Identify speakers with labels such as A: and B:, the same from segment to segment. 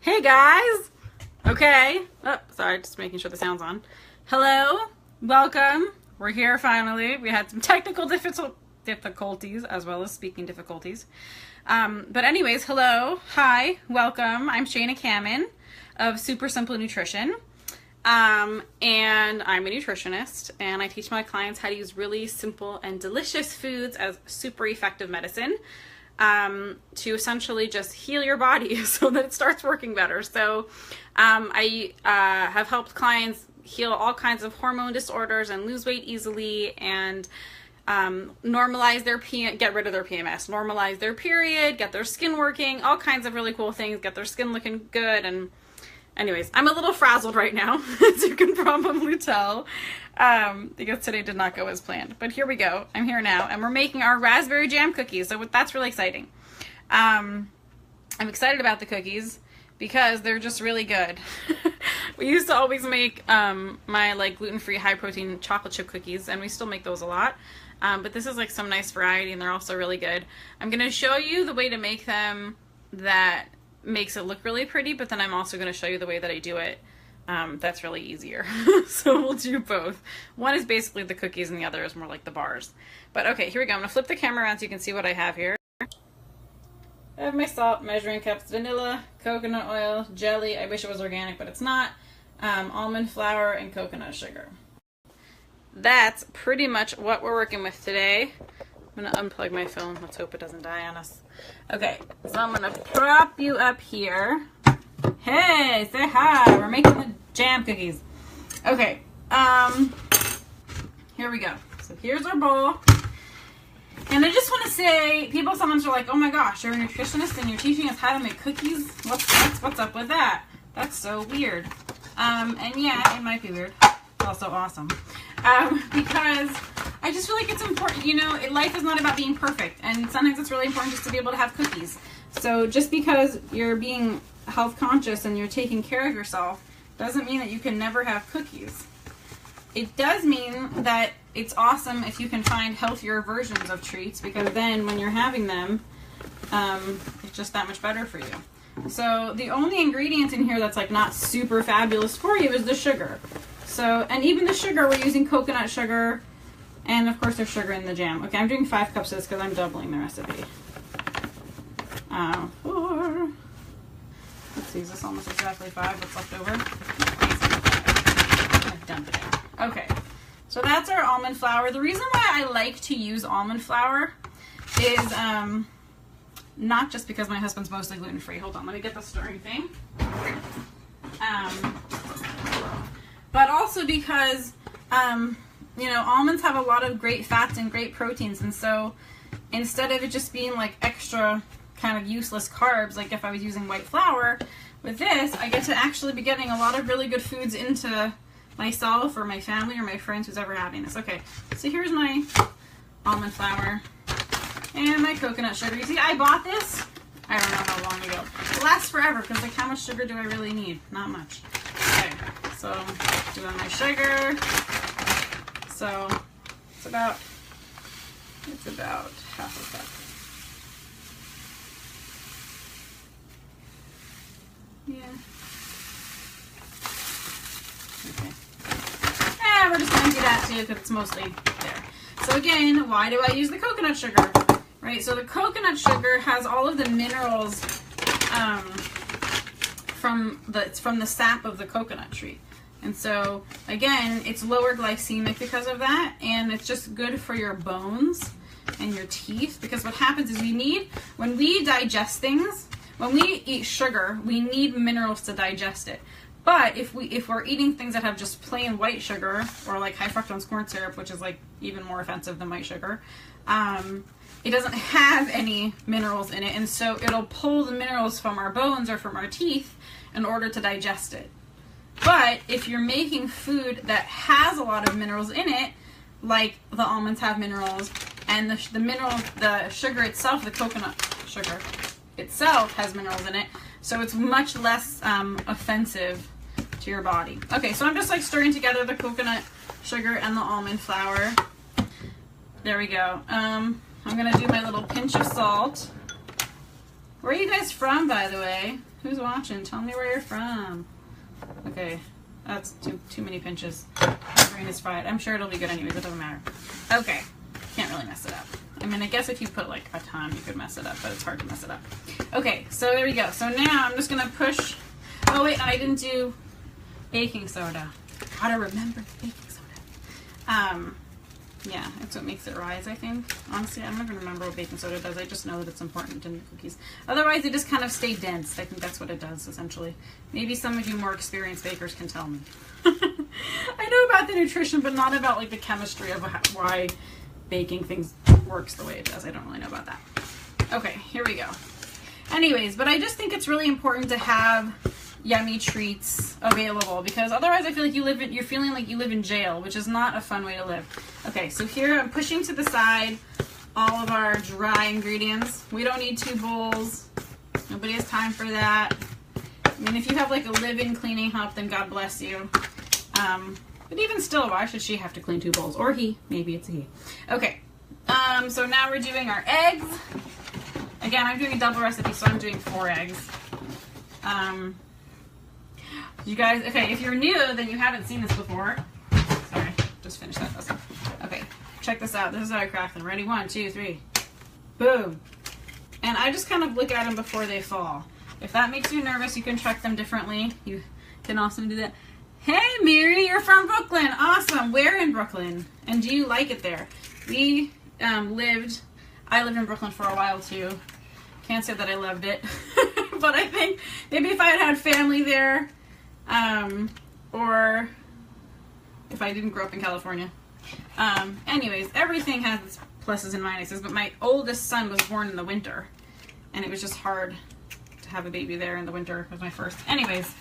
A: Hey guys! Okay. Oh, sorry, just making sure the sound's on. Hello, welcome. We're here finally. We had some technical difficulties as well as speaking difficulties. But anyways, hello, hi, welcome. I'm Shana Kamen of Super Simple Nutrition. And I'm a nutritionist, and I teach my clients how to use really simple and delicious foods as super effective medicine. To essentially just heal your body so that it starts working better. So I have helped clients heal all kinds of hormone disorders and lose weight easily and normalize their get rid of their PMS, normalize their period, get their skin working, all kinds of really cool things, get their skin looking good. And anyways, I'm a little frazzled right now, as you can probably tell, because today did not go as planned. But here we go. I'm here now, and we're making our raspberry jam cookies, so that's really exciting. I'm excited about the cookies because they're just really good. We used to always make my gluten-free, high-protein chocolate chip cookies, and we still make those a lot. But this is like some nice variety, and they're also really good. I'm going to show you the way to make them that makes it look really pretty, but then I'm also going to show you the way that I do it that's really easier. So we'll do both. One is basically the cookies and the other is more like the bars. But okay, here we go. I'm going to flip the camera around so you can see what I have here. I have my salt, measuring cups, vanilla, coconut oil, jelly, I wish it was organic but it's not, almond flour, and coconut sugar. That's pretty much what we're working with today. I'm going to unplug my phone. Let's hope it doesn't die on us. Okay, so I'm going to prop you up here. Hey, say hi. We're making the jam cookies. Okay, here we go. So here's our bowl. And I just want to say, people sometimes are like, oh my gosh, you're a nutritionist and you're teaching us how to make cookies? What's up with that? That's so weird. And yeah, it might be weird. It's also awesome. Because I just feel like it's important, you know, life is not about being perfect, and sometimes it's really important just to be able to have cookies. So just because you're being health conscious and you're taking care of yourself doesn't mean that you can never have cookies. It does mean that it's awesome if you can find healthier versions of treats, because then when you're having them, it's just that much better for you. So the only ingredient in here that's like not super fabulous for you is the sugar. So, and even the sugar, we're using coconut sugar, and of course there's sugar in the jam. Okay, I'm doing 5 cups of this because I'm doubling the recipe. 4. Let's see, is this almost exactly 5? What's left over? I've dumped it in. Okay, so that's our almond flour. The reason why I like to use almond flour is not just because my husband's mostly gluten-free. Hold on, let me get the stirring thing. But also because, you know, almonds have a lot of great fats and great proteins, and so instead of it just being like extra kind of useless carbs, like if I was using white flour, with this, I get to actually be getting a lot of really good foods into myself or my family or my friends who's ever having this. Okay, so here's my almond flour and my coconut sugar. You see, I bought this, I don't know how long ago. It lasts forever because, like, how much sugar do I really need? Not much. Okay, so doing my sugar. So it's about half a cup. Yeah. Okay. And we're just going to do that too because it's mostly there. So again, why do I use the coconut sugar? Right, so the coconut sugar has all of the minerals from the sap of the coconut tree. And so again, it's lower glycemic because of that, and it's just good for your bones and your teeth, because what happens is when we digest things, when we eat sugar, we need minerals to digest it. But if we're eating things that have just plain white sugar, or like high fructose corn syrup, which is like even more offensive than white sugar, it doesn't have any minerals in it, and so it'll pull the minerals from our bones or from our teeth in order to digest it. But if you're making food that has a lot of minerals in it, like the almonds have minerals, and the sugar itself, the coconut sugar itself has minerals in it, so it's much less offensive to your body. Okay, so I'm just like stirring together the coconut sugar and the almond flour. There we go. I'm gonna do my little pinch of salt. Where are you guys from, by the way? Who's watching? Tell me where you're from. Okay, that's too many pinches. My brain is fried. I'm sure it'll be good anyways. It doesn't matter. Okay, can't really mess it up. I mean, I guess if you put like a ton, you could mess it up, but it's hard to mess it up. Okay, so there we go. So now I'm just gonna push. Oh wait, I didn't do baking soda. Gotta remember baking soda. Yeah, that's what makes it rise, I think. Honestly, I'm not gonna remember what baking soda does. I just know that it's important in cookies. Otherwise, they just kind of stay dense. I think that's what it does, essentially. Maybe some of you more experienced bakers can tell me. I know about the nutrition, but not about like the chemistry of why baking things works the way it does. I don't really know about that. Okay, here we go. Anyways, but I just think it's really important to have yummy treats available, because otherwise I feel like you're feeling like you live in jail, which is not a fun way to live. Okay, so here I'm pushing to the side all of our dry ingredients. We don't need 2 bowls. Nobody has time for that. I mean, if you have like a live-in cleaning help, then God bless you. But even still, why should she have to clean 2 bowls? Or he. Maybe it's a he. Okay. So now we're doing our eggs. Again, I'm doing a double recipe, so I'm doing 4 eggs. You guys, okay, if you're new, then you haven't seen this before. Sorry, just finished that. Okay, check this out. This is how I craft them. Ready? 1, 2, 3. Boom. And I just kind of look at them before they fall. If that makes you nervous, you can check them differently. You can also do that. Hey, Miri, you're from Brooklyn. Awesome. Where in Brooklyn? And do you like it there? I lived in Brooklyn for a while too. Can't say that I loved it. But I think maybe if I had family there, or if I didn't grow up in California. Anyways, everything has its pluses and minuses, but my oldest son was born in the winter, and it was just hard to have a baby there in the winter. It was my first. Anyways,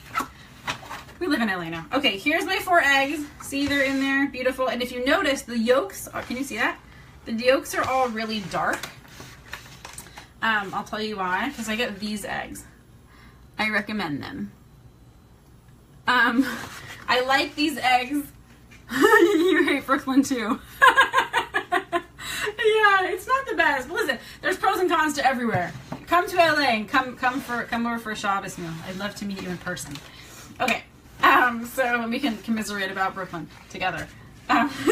A: we live in LA now. Okay, here's my 4 eggs. See, they're in there. Beautiful. And if you notice, the yolks, can you see that? The yolks are all really dark. I'll tell you why, because I get these eggs. I recommend them. I like these eggs. You hate Brooklyn too. Yeah, it's not the best. But listen, there's pros and cons to everywhere. Come to LA and come over for a Shabbos meal. I'd love to meet you in person. Okay, so we can commiserate about Brooklyn together.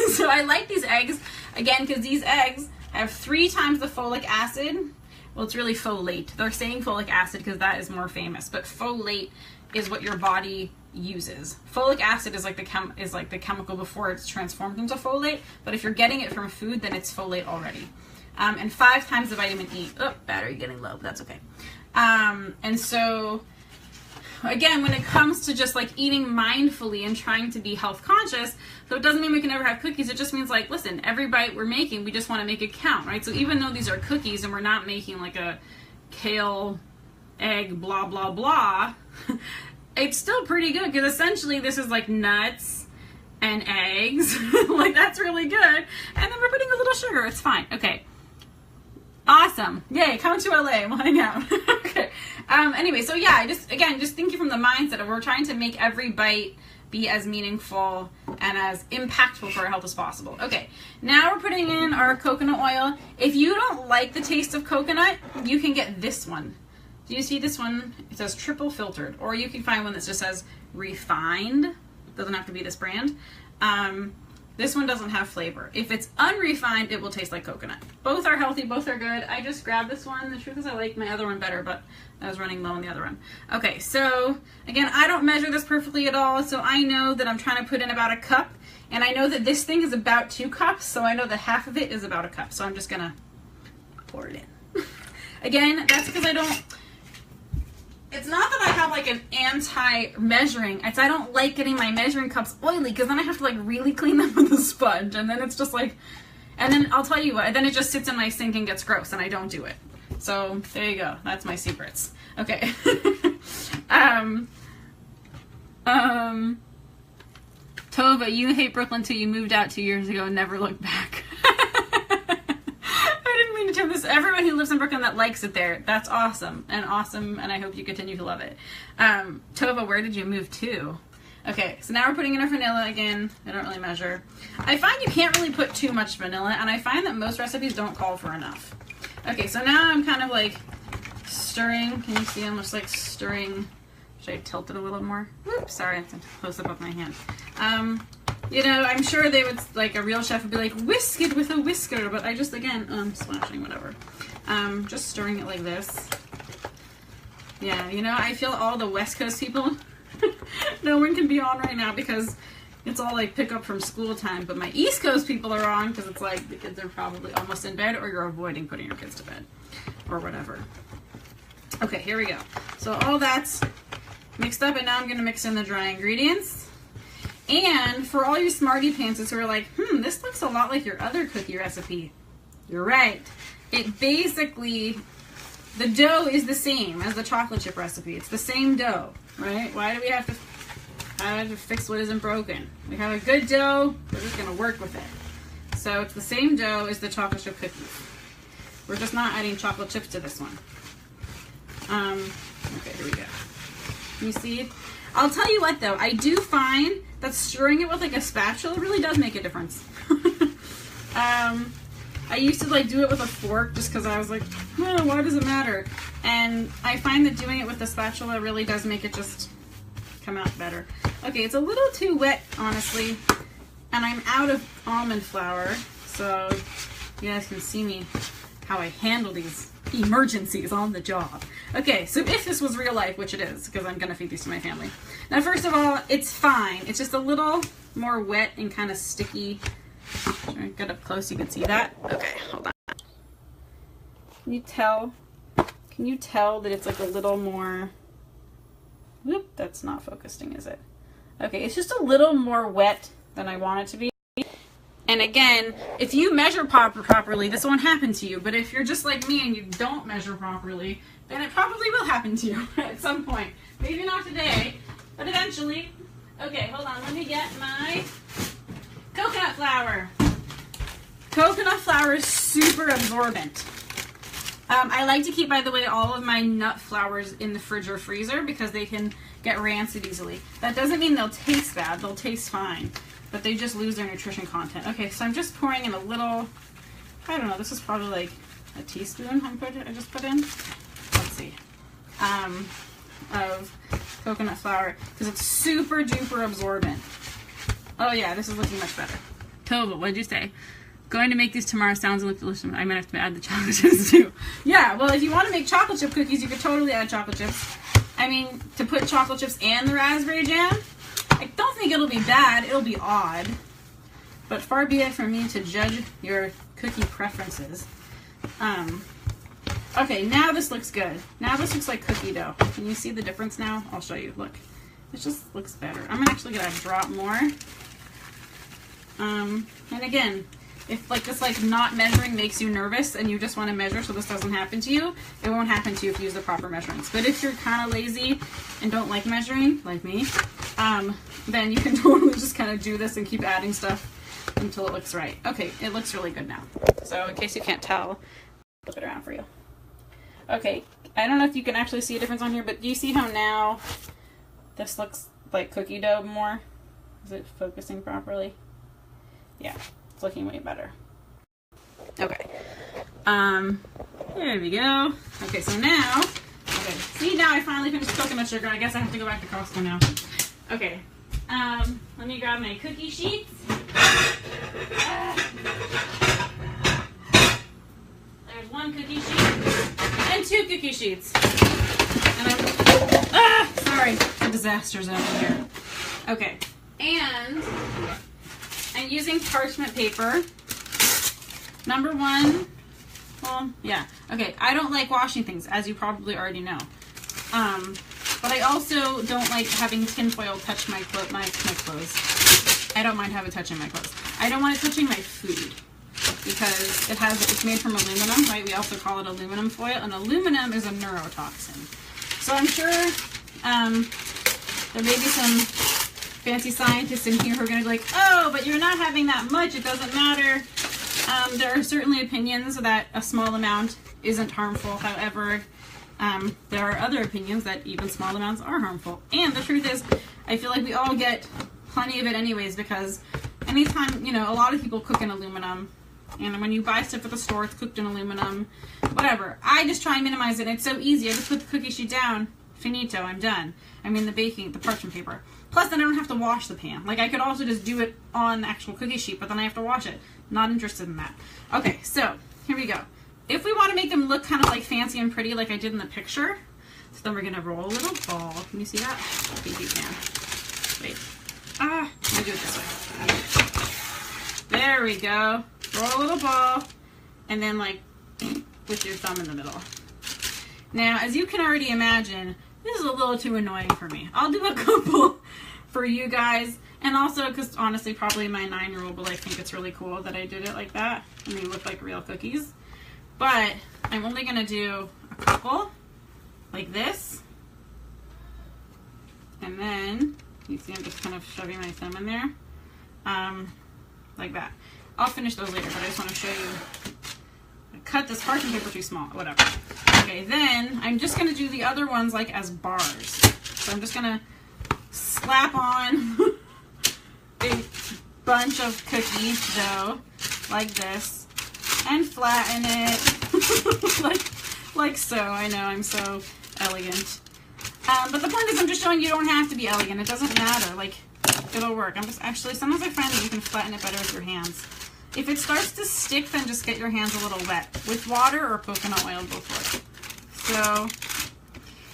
A: So I like these eggs, again, because these eggs have 3 times the folic acid. Well, it's really folate. They're saying folic acid because that is more famous, but folate is what your body uses. Folic acid is like the chemical before it's transformed into folate, but if you're getting it from food, then it's folate already. And 5 times the vitamin E. Oh, battery getting low, but that's okay. And so, again, when it comes to just like eating mindfully and trying to be health conscious, so it doesn't mean we can never have cookies. It just means like, listen, every bite we're making, we just want to make it count, right? So even though these are cookies and we're not making like a kale, egg, blah, blah, blah, it's still pretty good because essentially this is like nuts and eggs. Like, that's really good. And then we're putting a little sugar. It's fine. Okay. Awesome. Yay, come to LA. We'll hang out. Okay. Anyway, so yeah, just thinking from the mindset of we're trying to make every bite be as meaningful and as impactful for our health as possible. Okay, now we're putting in our coconut oil. If you don't like the taste of coconut, you can get this one. Do you see this one? It says triple filtered, or you can find one that just says refined. Doesn't have to be this brand. This one doesn't have flavor. If it's unrefined, it will taste like coconut. Both are healthy, both are good. I just grabbed this one. The truth is I like my other one better, but I was running low on the other one. Okay, so again, I don't measure this perfectly at all, so I know that I'm trying to put in about 1 cup, and I know that this thing is about 2 cups, so I know that half of it is about 1 cup, so I'm just gonna pour it in. Again, that's because I don't, it's not that I have like an anti-measuring, it's I don't like getting my measuring cups oily because then I have to like really clean them with a sponge, and then it's just like, and then I'll tell you what, then it just sits in my sink and gets gross and I don't do it. So there you go, that's my secrets. Okay. Tova, you hate Brooklyn too. You moved out 2 years ago and never looked back. To this, everyone who lives in Brooklyn that likes it there, that's awesome, and I hope you continue to love it. Tova, where did you move to? Okay, so now we're putting in our vanilla again. I don't really measure. I find you can't really put too much vanilla, and I find that most recipes don't call for enough. Okay, so now I'm kind of like stirring. Can you see I'm just like stirring? Should I tilt it a little more? Whoops, sorry, I have to close up with my hand. You know, I'm sure they would, like a real chef would be like, whisk it with a whisker, but I just, again, splashing, whatever. Just stirring it like this. Yeah, you know, I feel all the West Coast people, no one can be on right now because it's all like pick up from school time, but my East Coast people are on because it's like the kids are probably almost in bed or you're avoiding putting your kids to bed or whatever. Okay, here we go. So all that's mixed up, and now I'm going to mix in the dry ingredients. And for all you smarty pantsers who are like, this looks a lot like your other cookie recipe. You're right. It basically, the dough is the same as the chocolate chip recipe. It's the same dough, right? Why do we have to fix what isn't broken? We have a good dough, we're just going to work with it. So it's the same dough as the chocolate chip cookies. We're just not adding chocolate chips to this one. Okay, here we go. You see? I'll tell you what though, I do find that stirring it with like a spatula really does make a difference. I used to like do it with a fork just because I was like, oh, why does it matter? And I find that doing it with the spatula really does make it just come out better. Okay, it's a little too wet, honestly, and I'm out of almond flour, so you guys can see me how I handle these emergencies on the job. Okay, so if this was real life, which it is, because I'm gonna feed these to my family. Now, first of all, it's fine. It's just a little more wet and kind of sticky. Should I get up close? You can see that. Okay, hold on. Can you tell? Can you tell that it's like a little more? Whoop, that's not focusing, is it? Okay, it's just a little more wet than I want it to be. And again, if you measure properly, this won't happen to you. But if you're just like me and you don't measure properly, then it probably will happen to you at some point. Maybe not today, but eventually. Okay, hold on. Let me get my coconut flour. Coconut flour is super absorbent. I like to keep, by the way, all of my nut flours in the fridge or freezer because they can get rancid easily. That doesn't mean they'll taste bad. They'll taste fine. But they just lose their nutrition content. Okay, so I'm just pouring in a little, I don't know, this is probably like a teaspoon I just put in. Let's see. Of coconut flour, because it's super duper absorbent. Oh yeah, this is looking much better. Tova, what did you say? Going to make these tomorrow, sounds and look delicious. I might have to add the chocolate chips too. Yeah, well, if you want to make chocolate chip cookies, you could totally add chocolate chips. I mean, to put chocolate chips and the raspberry jam, I don't think it'll be bad. It'll be odd. But far be it from me to judge your cookie preferences. Okay, now this looks good. Now this looks like cookie dough. Can you see the difference now? I'll show you. Look. It just looks better. I'm actually going to drop more. And again, if like this like not measuring makes you nervous and you just want to measure so this doesn't happen to you, it won't happen to you if you use the proper measurements. But if you're kind of lazy and don't like measuring, like me, then you can totally just kind of do this and keep adding stuff until it looks right. Okay, it looks really good now. So in case you can't tell, flip it around for you. Okay, I don't know if you can actually see a difference on here, but do you see how now this looks like cookie dough more? Is it focusing properly? Yeah, it's looking way better. Okay. There we go. Okay, so now, okay, see now I finally finished the coconut sugar. I guess I have to go back to Costco now. Okay, let me grab my cookie sheets. There's one cookie sheet and two cookie sheets. And sorry, the disaster's out here. Okay, and I'm using parchment paper. Number one, well, yeah. Okay, I don't like washing things, as you probably already know. But I also don't like having tinfoil touch my clothes. I don't mind having it touching my clothes. I don't want it touching my food because it's made from aluminum, right? We also call it aluminum foil, and aluminum is a neurotoxin. So I'm sure there may be some fancy scientists in here who are going to be like, oh, but you're not having that much, it doesn't matter. There are certainly opinions that a small amount isn't harmful. However, there are other opinions that even small amounts are harmful. And the truth is, I feel like we all get plenty of it anyways, because anytime, you know, a lot of people cook in aluminum, And when you buy stuff at the store, it's cooked in aluminum, whatever. I just try and minimize it. It's so easy. I just put the cookie sheet down. Finito. I'm done. I mean the parchment paper. Plus, then I don't have to wash the pan. Like, I could also just do it on the actual cookie sheet, but then I have to wash it. Not interested in that. Okay, so here we go. If we want to make them look kind of like fancy and pretty like I did in the picture, so then we're going to roll a little ball. Can you see that? I think you can. Wait. Let me do it this way. There we go. Roll a little ball, and then like with your thumb in the middle. Now, as you can already imagine, this is a little too annoying for me. I'll do a couple for you guys, and also because honestly, probably my 9-year-old will like think it's really cool that I did it like that, and they look like real cookies. But I'm only gonna do a couple like this, and then you see I'm just kind of shoving my thumb in there, like that. I'll finish those later, but I just want to show you. I cut this parchment paper too small, whatever. Okay, then I'm just going to do the other ones like as bars. So I'm just going to slap on a bunch of cookie dough like this and flatten it like so. I know, I'm so elegant. But the point is I'm just showing you don't have to be elegant. It doesn't matter. Like, it'll work. I'm just actually, sometimes I find that you can flatten it better with your hands. If it starts to stick, then just get your hands a little wet with water or coconut oil, both work. So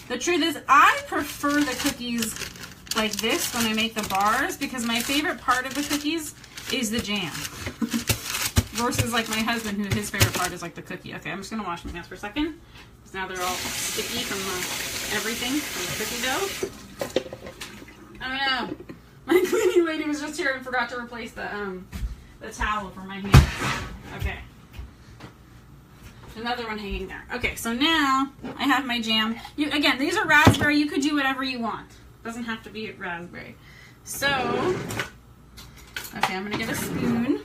A: the truth is I prefer the cookies like this when I make the bars because my favorite part of the cookies is the jam. Versus like my husband, who his favorite part is like the cookie. Okay, I'm just gonna wash my hands for a second. Because now they're all sticky from everything, from the cookie dough. Oh no. My cleaning lady was just here and forgot to replace the towel for my hands. Okay. Another one hanging there. Okay, so now I have my jam. Again, these are raspberry. You could do whatever you want. Doesn't have to be raspberry. So, okay, I'm gonna get a spoon.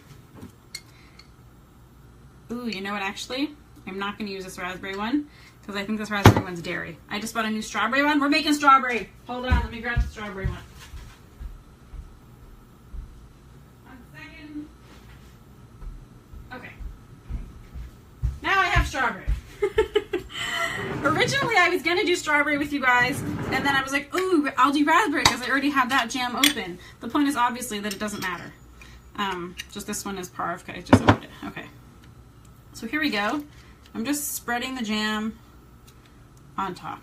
A: Ooh, you know what, actually? I'm not gonna use this raspberry one because I think this raspberry one's dairy. I just bought a new strawberry one. We're making strawberry. Hold on, let me grab the strawberry one. Okay. Now I have strawberry. Originally, I was going to do strawberry with you guys, and then I was like, ooh, I'll do raspberry because I already have that jam open. The point is obviously that it doesn't matter. Just this one is par. I just opened it. Okay. So here we go. I'm just spreading the jam on top.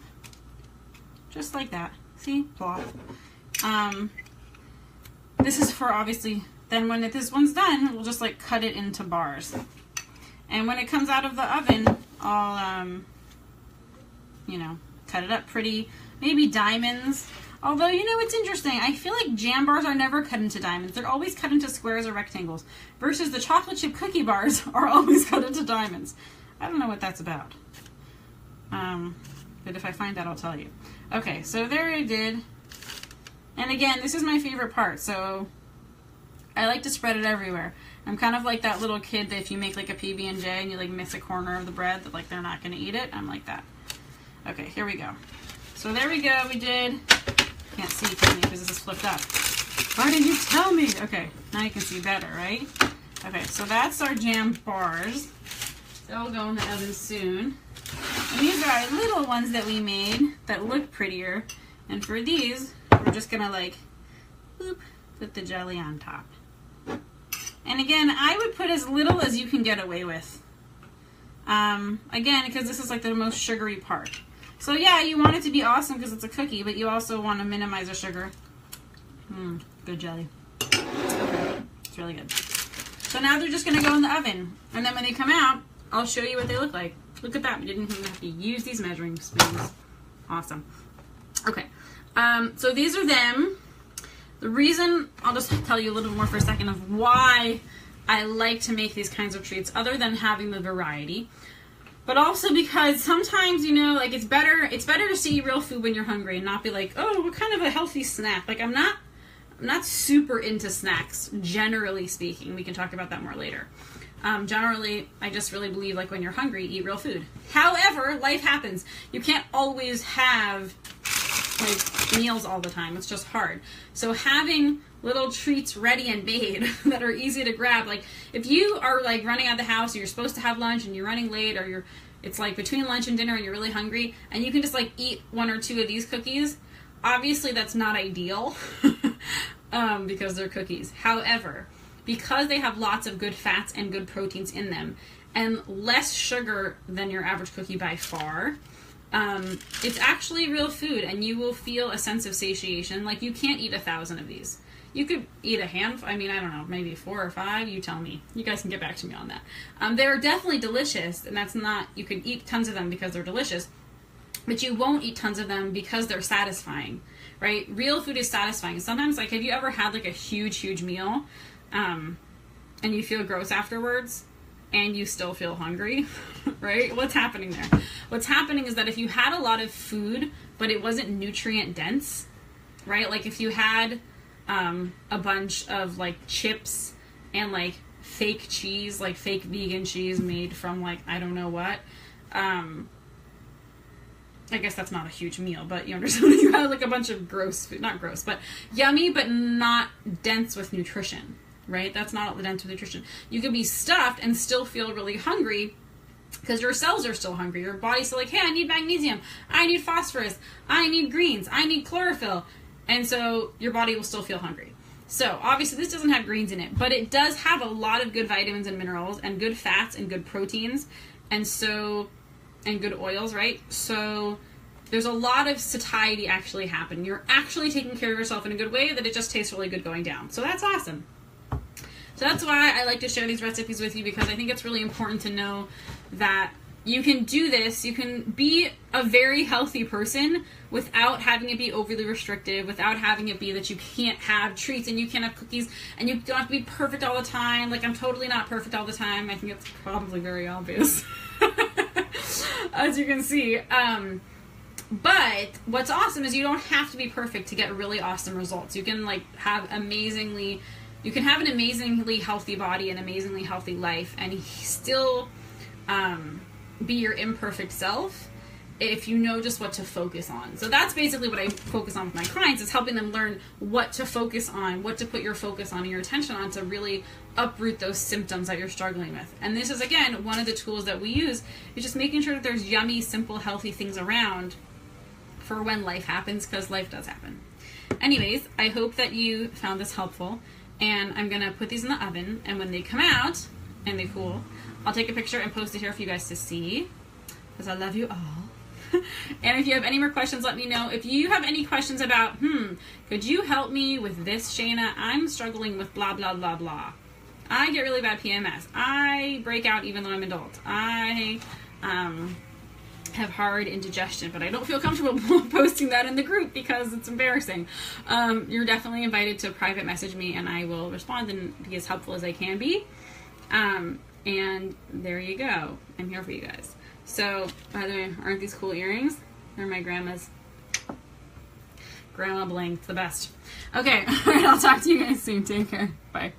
A: Just like that. See? Plop. This is for obviously... Then when this one's done, we'll just like cut it into bars. And when it comes out of the oven, I'll, you know, cut it up pretty. Maybe diamonds. Although, you know, it's interesting. I feel like jam bars are never cut into diamonds. They're always cut into squares or rectangles. Versus the chocolate chip cookie bars are always cut into diamonds. I don't know what that's about. But if I find that, I'll tell you. Okay, so there I did. And again, this is my favorite part. So... I like to spread it everywhere. I'm kind of like that little kid that if you make like a PB&J and you like miss a corner of the bread that like they're not going to eat it. I'm like that. Okay, here we go. So there we go. We did. Can't see because this is flipped up. Why didn't you tell me? Okay, now you can see better, right? Okay, so that's our jam bars. They'll go in the oven soon. And these are our little ones that we made that look prettier. And for these, we're just going to like, boop, put the jelly on top. And again, I would put as little as you can get away with. Again, because this is like the most sugary part. So yeah, you want it to be awesome because it's a cookie, but you also want to minimize the sugar. Good jelly. It's really good. So now they're just going to go in the oven. And then when they come out, I'll show you what they look like. Look at that. We didn't even have to use these measuring spoons. Awesome. Okay. So these are them. The reason, I'll just tell you a little bit more for a second of why I like to make these kinds of treats, other than having the variety, but also because sometimes, you know, like it's better to see real food when you're hungry and not be like, oh, what kind of a healthy snack? Like I'm not super into snacks, generally speaking. We can talk about that more later. Generally, I just really believe like when you're hungry, eat real food. However, life happens. You can't always have like meals all the time. It's just hard. So having little treats ready and made that are easy to grab, like if you are like running out of the house, or you're supposed to have lunch and you're running late, or it's like between lunch and dinner and you're really hungry, and you can just like eat 1 or 2 of these cookies, obviously that's not ideal because they're cookies. However, because they have lots of good fats and good proteins in them, and less sugar than your average cookie by far, it's actually real food, and you will feel a sense of satiation. Like, you can't eat 1,000 of these. You could eat a handful. I mean, I don't know, maybe 4 or 5. You tell me. You guys can get back to me on that. They're definitely delicious, and that's not, you can eat tons of them because they're delicious, but you won't eat tons of them because they're satisfying, right? Real food is satisfying. Sometimes, like, have you ever had like a huge meal, and you feel gross afterwards, and you still feel hungry, right? What's happening there? What's happening is that if you had a lot of food, but it wasn't nutrient dense, right? Like if you had a bunch of like chips and like fake cheese, like fake vegan cheese made from like, I don't know what, I guess that's not a huge meal, but you understand, you had like a bunch of gross food, not gross, but yummy, but not dense with nutrition, right? That's not dense with nutrition. You can be stuffed and still feel really hungry because your cells are still hungry. Your body's still like, hey, I need magnesium, I need phosphorus, I need greens, I need chlorophyll. And so your body will still feel hungry. So obviously this doesn't have greens in it, but it does have a lot of good vitamins and minerals and good fats and good proteins, and good oils, right? So there's a lot of satiety actually happening. You're actually taking care of yourself in a good way that it just tastes really good going down. So that's awesome. So that's why I like to share these recipes with you, because I think it's really important to know that you can do this. You can be a very healthy person without having it be overly restrictive, without having it be that you can't have treats and you can't have cookies and you don't have to be perfect all the time. Like, I'm totally not perfect all the time. I think it's probably very obvious, as you can see. But what's awesome is you don't have to be perfect to get really awesome results. You can have an amazingly healthy body, an amazingly healthy life, and still be your imperfect self if you know just what to focus on. So that's basically what I focus on with my clients, is helping them learn what to focus on, what to put your focus on and your attention on to really uproot those symptoms that you're struggling with. And this is, again, one of the tools that we use, is just making sure that there's yummy, simple, healthy things around for when life happens, because life does happen. Anyways, I hope that you found this helpful, and I'm gonna put these in the oven, and when they come out and they cool, I'll take a picture and post it here for you guys to see, because I love you all. And if you have any more questions, let me know. If you have any questions about, could you help me with this, Shayna? I'm struggling with blah, blah, blah, blah. I get really bad PMS. I break out even though I'm an adult. I have hard indigestion, but I don't feel comfortable posting that in the group because it's embarrassing. You're definitely invited to private message me, and I will respond and be as helpful as I can be. And there you go. I'm here for you guys. So, by the way, aren't these cool earrings? They're my grandma's. Grandma bling. It's the best. Okay. All right. I'll talk to you guys soon. Take care. Bye.